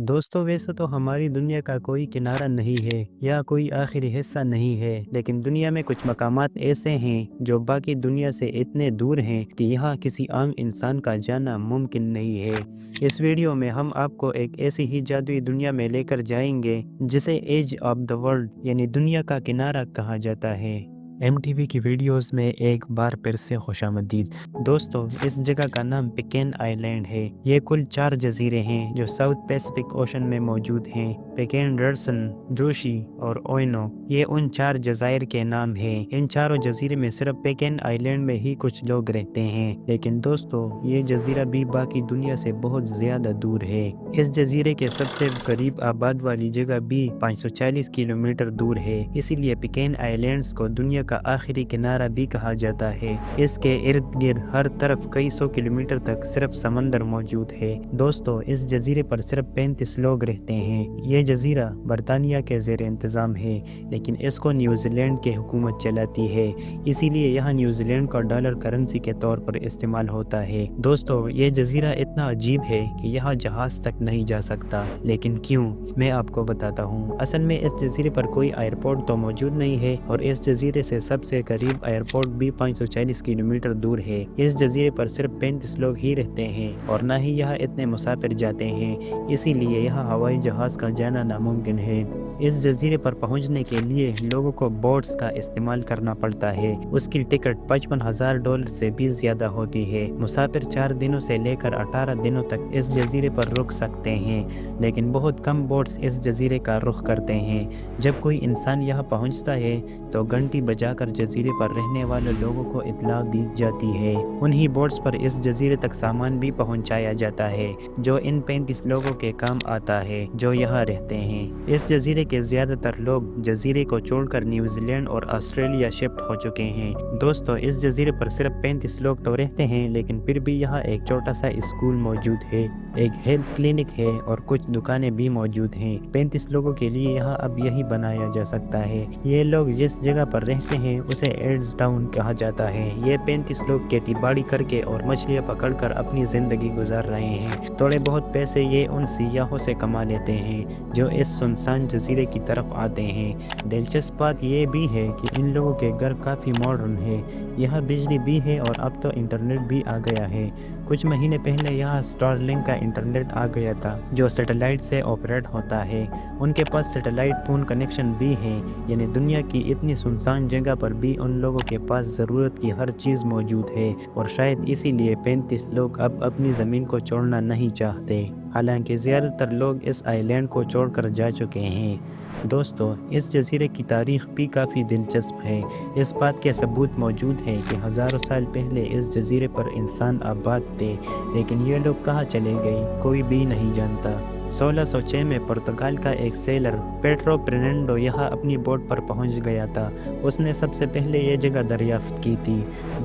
दोस्तों वैसे तो हमारी दुनिया का कोई किनारा नहीं है या कोई आखिरी हिस्सा नहीं है, लेकिन दुनिया में कुछ मकामात ऐसे हैं जो बाकी दुनिया से इतने दूर हैं कि यहाँ किसी आम इंसान का जाना मुमकिन नहीं है। इस वीडियो में हम आपको एक ऐसी ही जादुई दुनिया में लेकर जाएंगे जिसे एज ऑफ द वर्ल्ड यानी दुनिया का किनारा कहा जाता है। एमटीवी की वीडियोस में एक बार फिर से खुशामदीद। दोस्तों इस जगह का नाम पिकेन आइलैंड है। ये कुल 4 जजीरे हैं जो साउथ पैसिफिक ओशन में मौजूद हैं। पिकेन, रर्सन, जोशी और ओइनो ये उन 4 जजायर के नाम हैं। इन चारों जजीरे में सिर्फ पिकेन आइलैंड में ही कुछ लोग रहते हैं, लेकिन दोस्तों ये जजीरा भी बाकी दुनिया से बहुत ज्यादा दूर है। इस जजीरे के सबसे करीब आबाद वाली जगह भी 540 किलोमीटर दूर है। इसीलिए पिकेन आइलैंड्स को दुनिया का आखिरी किनारा भी कहा जाता है। इसके इर्द गिर्द हर तरफ कई सौ किलोमीटर तक सिर्फ समंदर मौजूद है। दोस्तों इस जजीरे पर सिर्फ 35 लोग रहते हैं। ये जजीरा बरतानिया के ज़ेर इंतज़ाम है, लेकिन इसको न्यूजीलैंड की हुकूमत चलाती है। इसीलिए यहाँ न्यूजीलैंड का डॉलर करेंसी के तौर पर इस्तेमाल होता है। दोस्तों ये जजीरा इतना अजीब है कि यहाँ जहाज तक नहीं जा सकता। लेकिन क्यों, मैं आपको बताता हूँ। असल में इस जजीरे पर कोई एयरपोर्ट तो मौजूद नहीं है और इस जजीरे से सबसे करीब एयरपोर्ट भी 540 किलोमीटर दूर है। इस जजीरे पर सिर्फ 35 लोग ही रहते हैं और ना ही यहाँ इतने मुसाफिर जाते हैं। इसीलिए यहाँ हवाई जहाज का जाना नामुमकिन है। इस जजीरे पर पहुंचने के लिए लोगों को बोट्स का इस्तेमाल करना पड़ता है। उसकी टिकट $55,000 से भी ज्यादा होती है। मुसाफिर 4 दिनों से लेकर 18 दिनों तक इस जजीरे पर रुक सकते हैं, लेकिन बहुत कम बोट्स इस जजीरे का रुख करते हैं। जब कोई इंसान यहाँ पहुँचता है तो घंटी बजाकर जजीरे पर रहने वाले लोगों को इत्तला दी जाती है। उन्हीं बोट्स पर इस जजीरे तक सामान भी पहुँचाया जाता है जो इन 35 लोगों के काम आता है जो यहाँ रहते हैं। इस जजीरे के ज्यादातर लोग जजीरे को छोड़कर न्यूजीलैंड और ऑस्ट्रेलिया शिफ्ट हो चुके हैं। दोस्तों इस जजीरे पर सिर्फ 35 लोग तो रहते हैं, लेकिन फिर भी यहाँ एक छोटा सा स्कूल मौजूद है, एक हेल्थ क्लिनिक है और कुछ दुकानें भी मौजूद हैं। 35 लोगों के लिए यहाँ अब यही बनाया जा सकता है। ये लोग जिस जगह पर रहते हैं उसे एड्स टाउन कहा जाता है। ये 35 लोग खेती बाड़ी करके और मछलियाँ पकड़कर अपनी जिंदगी गुजार रहे हैं। थोड़े बहुत पैसे ये उन सियाहों से कमा लेते हैं जो इस सुनसान जजीरे की तरफ आते हैं। दिलचस्प बात यह भी है कि इन लोगों के घर काफ़ी मॉडर्न है। यहाँ बिजली भी है और अब तो इंटरनेट भी आ गया है। कुछ महीने पहले यहाँ स्टारलिंक का इंटरनेट आ गया था जो सैटेलाइट से ऑपरेट होता है। उनके पास सैटेलाइट फ़ोन कनेक्शन भी है, यानी दुनिया की इतनी सुनसान जगह पर भी उन लोगों के पास ज़रूरत की हर चीज़ मौजूद है। और शायद इसीलिए 35 लोग अब अपनी ज़मीन को छोड़ना नहीं चाहते। हालांकि ज़्यादातर लोग इस आइलैंड को छोड़कर जा चुके हैं। दोस्तों इस जजीरे की तारीख भी काफ़ी दिलचस्प है। इस बात के सबूत मौजूद हैं कि हज़ारों साल पहले इस जजीरे पर इंसान आबाद थे, लेकिन ये लोग कहाँ चले गए कोई भी नहीं जानता। 1606 में पुर्तगाल का एक सेलर पेड्रो फर्नांडो यहाँ अपनी बोट पर पहुँच गया था। उसने सबसे पहले ये जगह दरियाफ्त की थी।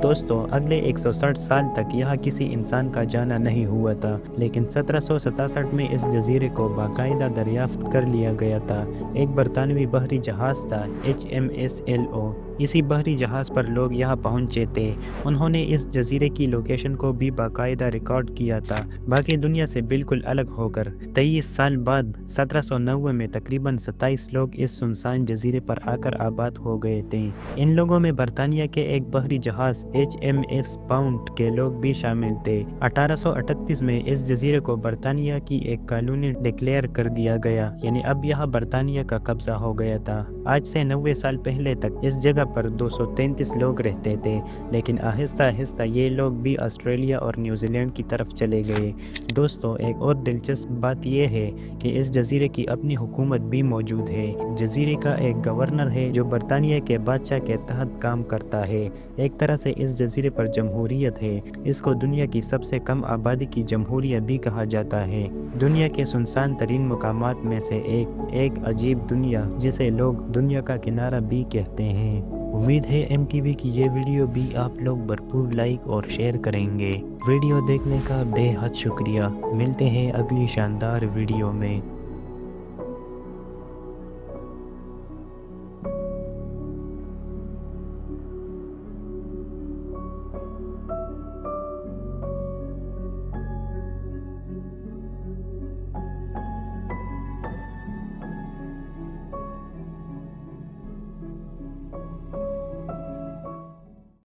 दोस्तों अगले 160 साल तक यहाँ किसी इंसान का जाना नहीं हुआ था, लेकिन 1767 में इस जजीरे को बाकायदा दरियाफ्त कर लिया गया था। एक बरतानवी बहरी जहाज़ था HMS LO। इसी बहरी जहाज़ पर लोग यहाँ पहुँचे थे। उन्होंने इस जजीरे की लोकेशन को भी बाकायदा रिकॉर्ड किया था, बाकी दुनिया से बिल्कुल अलग होकर। 23 साल बाद 1790 में तकरीबन 27 लोग इस सुनसान जजीरे पर आकर आबाद हो गए थे। इन लोगों में बरतानिया के एक बहरी जहाज़ HMS पाउंड के लोग भी शामिल थे। 1838 में इस जजीरे को बरतानिया की एक कॉलोनी डिक्लेयर कर दिया गया, यानी अब यहाँ बरतानिया का कब्जा हो गया था। आज से 90 साल पहले तक इस जगह पर 233 लोग रहते थे, लेकिन आहिस्ता आहिस्ता ये लोग भी ऑस्ट्रेलिया और न्यूजीलैंड की तरफ चले गए। दोस्तों एक और दिलचस्प बात यह है कि इस जजीरे की अपनी हुकूमत भी मौजूद है। जजीरे का एक गवर्नर है जो बरतानिया के बादशाह के तहत काम करता है। एक तरह से इस जजीरे पर जमहूरियत है। इसको दुनिया की सबसे कम आबादी की जमहूरियत भी कहा जाता है। दुनिया के सुनसान तरीन मुकामात में से एक अजीब दुनिया जिसे लोग दुनिया का किनारा भी कहते हैं। उम्मीद है MTV की ये वीडियो भी आप लोग भरपूर लाइक और शेयर करेंगे। वीडियो देखने का बेहद शुक्रिया। मिलते हैं अगली शानदार वीडियो में।